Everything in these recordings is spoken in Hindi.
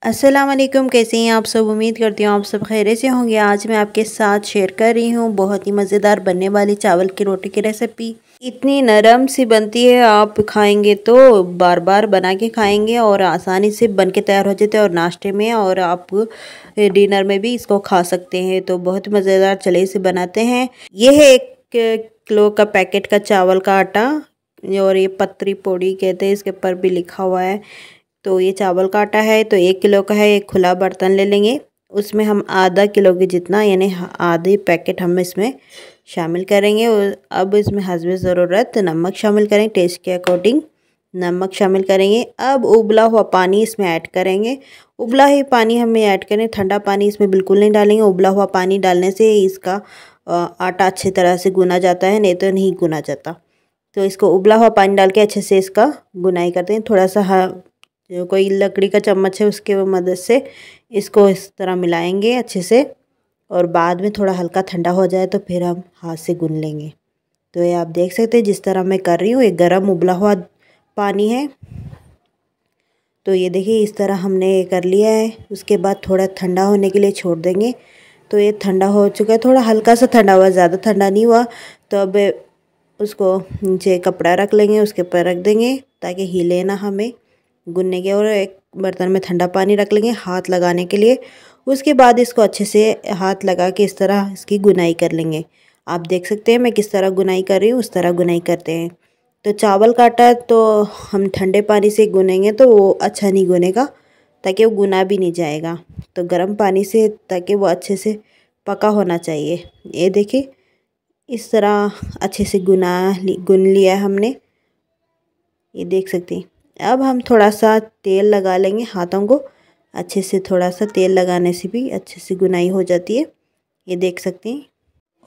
अस्सलाम वालेकुम। कैसे हैं आप सब? उम्मीद करती हूँ आप सब खैरियत से होंगे। आज मैं आपके साथ शेयर कर रही हूँ बहुत ही मज़ेदार बनने वाली चावल की रोटी की रेसिपी। इतनी नरम सी बनती है, आप खाएंगे तो बार बार बना के खाएंगे और आसानी से बन के तैयार हो जाते हैं और नाश्ते में और आप डिनर में भी इसको खा सकते हैं। तो बहुत मज़ेदार, चले इसे बनाते हैं। ये है 1 किलो का पैकेट का चावल का आटा और ये पतरी पोड़ी कहते हैं, इसके ऊपर भी लिखा हुआ है। तो ये चावल का आटा है, तो 1 किलो का है। एक खुला बर्तन ले लेंगे, उसमें हम आधा किलो के जितना यानी आधे पैकेट हम इसमें शामिल करेंगे। और अब इसमें हस्बे ज़रूरत नमक शामिल करेंगे, टेस्ट के अकॉर्डिंग नमक शामिल करेंगे। अब उबला हुआ पानी इसमें ऐड करेंगे। उबला ही पानी हमें ऐड करें, ठंडा पानी इसमें बिल्कुल नहीं डालेंगे। उबला हुआ पानी डालने से इसका आटा अच्छी तरह से गुना जाता है, नहीं तो नहीं गुना जाता। तो इसको उबला हुआ पानी डाल के अच्छे से इसका गुनाई करते हैं। थोड़ा सा जो कोई लकड़ी का चम्मच है उसके मदद से इसको इस तरह मिलाएंगे अच्छे से, और बाद में थोड़ा हल्का ठंडा हो जाए तो फिर हम हाथ से गूंद लेंगे। तो ये आप देख सकते हैं जिस तरह मैं कर रही हूँ, ये गरम उबला हुआ पानी है। तो ये देखिए इस तरह हमने ये कर लिया है। उसके बाद थोड़ा ठंडा होने के लिए छोड़ देंगे। तो ये ठंडा हो चुका है, थोड़ा हल्का सा ठंडा हुआ, ज़्यादा ठंडा नहीं हुआ। तो अब उसको नीचे कपड़ा रख लेंगे, उसके ऊपर रख देंगे ताकि हिले ना हमें गूंदने के। और एक बर्तन में ठंडा पानी रख लेंगे हाथ लगाने के लिए। उसके बाद इसको अच्छे से हाथ लगा के इस तरह इसकी गुनाई कर लेंगे। आप देख सकते हैं मैं किस तरह गुनाई कर रही हूँ, उस तरह गुनाई करते हैं। तो चावल का आटा तो हम ठंडे पानी से गुनेंगे तो वो अच्छा नहीं गुनेगा, ताकि वो गुना भी नहीं जाएगा। तो गर्म पानी से, ताकि वो अच्छे से पका होना चाहिए। ये देखिए इस तरह अच्छे से गुन लिया है हमने, ये देख सकते हैं। अब हम थोड़ा सा तेल लगा लेंगे हाथों को अच्छे से। थोड़ा सा तेल लगाने से भी अच्छे से गुनाई हो जाती है, ये देख सकते हैं।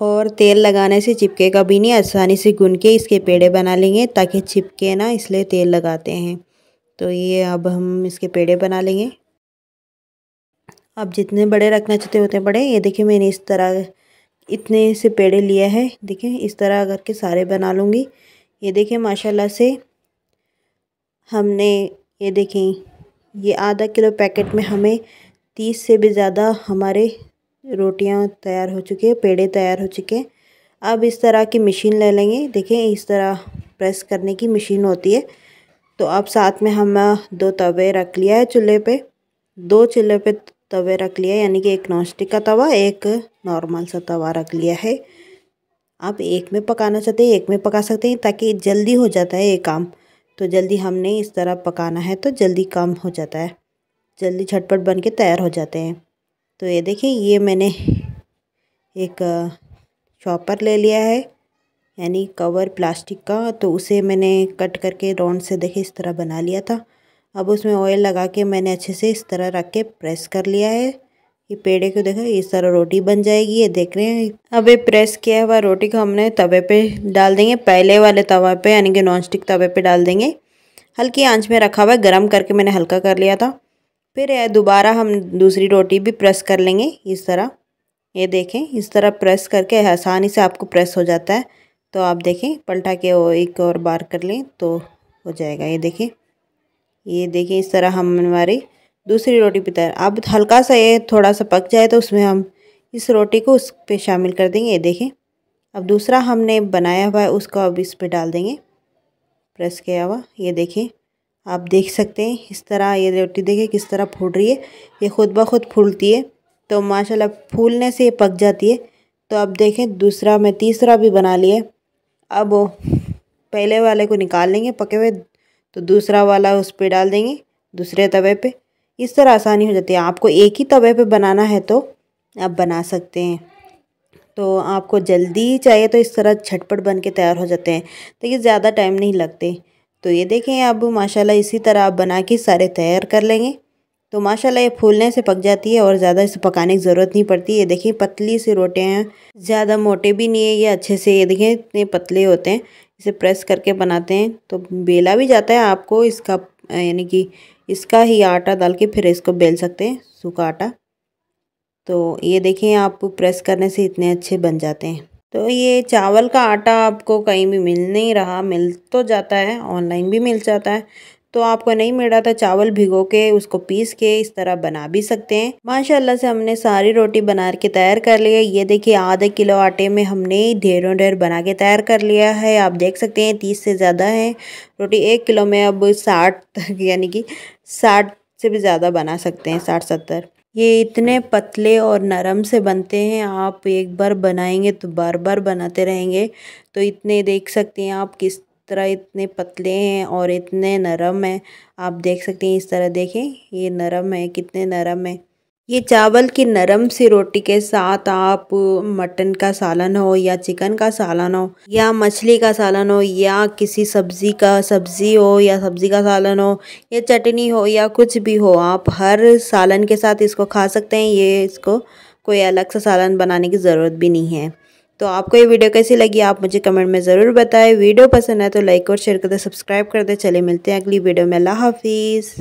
और तेल लगाने से चिपकेगा भी नहीं, आसानी से गुन के इसके पेड़े बना लेंगे ताकि चिपके ना, इसलिए तेल लगाते हैं। तो ये अब हम इसके पेड़े बना लेंगे। आप जितने बड़े रखना चाहते होते बड़े। ये देखिए मैंने इस तरह इतने से पेड़े लिए हैं, देखिए इस तरह करके सारे बना लूँगी। ये देखिए माशाल्लाह से हमने, ये देखें ये आधा किलो पैकेट में हमें 30 से भी ज़्यादा हमारे रोटियां तैयार हो चुकी है, पेड़े तैयार हो चुके हैं। अब इस तरह की मशीन ले लेंगे, देखें इस तरह प्रेस करने की मशीन होती है। तो अब साथ में हम 2 तवे रख लिया है चूल्हे पे, 2 चूल्हे पे तवे रख लिया, यानी कि एक नॉन स्टिक का तवा, एक नॉर्मल सा तवा रख लिया है। आप एक में पकाना चाहते हैं एक में पका सकते हैं, ताकि जल्दी हो जाता है ये काम। तो जल्दी हमने इस तरह पकाना है तो जल्दी काम हो जाता है, जल्दी झटपट बन के तैयार हो जाते हैं। तो ये देखिए ये मैंने एक चॉपर ले लिया है, यानी कवर प्लास्टिक का। तो उसे मैंने कट करके राउंड से देखिए इस तरह बना लिया था। अब उसमें ऑयल लगा के मैंने अच्छे से इस तरह रख के प्रेस कर लिया है। ये पेड़े को देखो इस तरह रोटी बन जाएगी, ये देख रहे हैं। अब ये प्रेस किया हुआ रोटी को हमने तवे पे डाल देंगे, पहले वाले तवा पे यानी कि नॉन स्टिक तवे पे डाल देंगे। हल्की आंच में रखा हुआ है, गरम करके मैंने हल्का कर लिया था। फिर दोबारा हम दूसरी रोटी भी प्रेस कर लेंगे इस तरह। ये देखें इस तरह प्रेस करके आसानी से आपको प्रेस हो जाता है। तो आप देखें पलटा के वो एक और बार कर लें तो हो जाएगा। ये देखें इस तरह हम हमारी दूसरी रोटी भी तैयार। अब हल्का सा ये थोड़ा सा पक जाए तो उसमें हम इस रोटी को उस पे शामिल कर देंगे। ये देखें अब दूसरा हमने बनाया हुआ है उसको अब इस पे डाल देंगे प्रेस किया हुआ। ये देखें आप देख सकते हैं इस तरह ये रोटी देखें किस तरह फूल रही है, ये खुद ब खुद फूलती है। तो माशाल्लाह फूलने से ये पक जाती है। तो अब देखें दूसरा मैं तीसरा भी बना लिया। अब पहले वाले को निकाल लेंगे पके हुए, तो दूसरा वाला उस पर डाल देंगे दूसरे तवे पे। इस तरह आसानी हो जाती है। आपको एक ही तवे पे बनाना है तो आप बना सकते हैं। तो आपको जल्दी चाहिए तो इस तरह झटपट बन के तैयार हो जाते हैं, तो ये ज़्यादा टाइम नहीं लगते। तो ये देखें अब माशाल्लाह इसी तरह आप बना के सारे तैयार कर लेंगे। तो माशाल्लाह ये फूलने से पक जाती है और ज़्यादा इसे पकाने की ज़रूरत नहीं पड़ती। ये देखिए पतली सी रोटियाँ हैं, ज़्यादा मोटे भी नहीं है ये, अच्छे से ये देखें इतने पतले होते हैं। इसे प्रेस करके बनाते हैं तो बेला भी जाता है आपको इसका, यानी कि इसका ही आटा डाल के फिर इसको बेल सकते हैं सूखा आटा। तो ये देखें आप प्रेस करने से इतने अच्छे बन जाते हैं। तो ये चावल का आटा आपको कहीं भी मिल नहीं रहा, मिल तो जाता है ऑनलाइन भी मिल जाता है। तो आपको नहीं मिल रहा था चावल भिगो के उसको पीस के इस तरह बना भी सकते हैं। माशाल्लाह से हमने सारी रोटी बना के तैयार कर लिया। ये देखिए आधा किलो आटे में हमने ढेरों ढेर बना के तैयार कर लिया है। आप देख सकते हैं 30 से ज़्यादा है रोटी। 1 किलो में अब 60 तक यानी कि 60 से भी ज़्यादा बना सकते हैं, 60-70। ये इतने पतले और नरम से बनते हैं, आप एक बार बनाएंगे तो बार बार बनाते रहेंगे। तो इतने देख सकते हैं आप किस तरह इतने पतले हैं और इतने नरम हैं। आप देख सकते हैं इस तरह देखें, ये नरम है, कितने नरम है। ये चावल की नरम सी रोटी के साथ आप मटन का सालन हो या चिकन का सालन हो या मछली का सालन हो या किसी सब्जी हो या सब्जी का सालन हो या चटनी हो या कुछ भी हो, आप हर सालन के साथ इसको खा सकते हैं। ये इसको कोई अलग सा सालन बनाने की ज़रूरत भी नहीं है। तो आपको ये वीडियो कैसी लगी आप मुझे कमेंट में ज़रूर बताएं। वीडियो पसंद है तो लाइक और शेयर कर दे, सब्सक्राइब कर दे। चले मिलते हैं अगली वीडियो में। अल्लाह हाफिज़।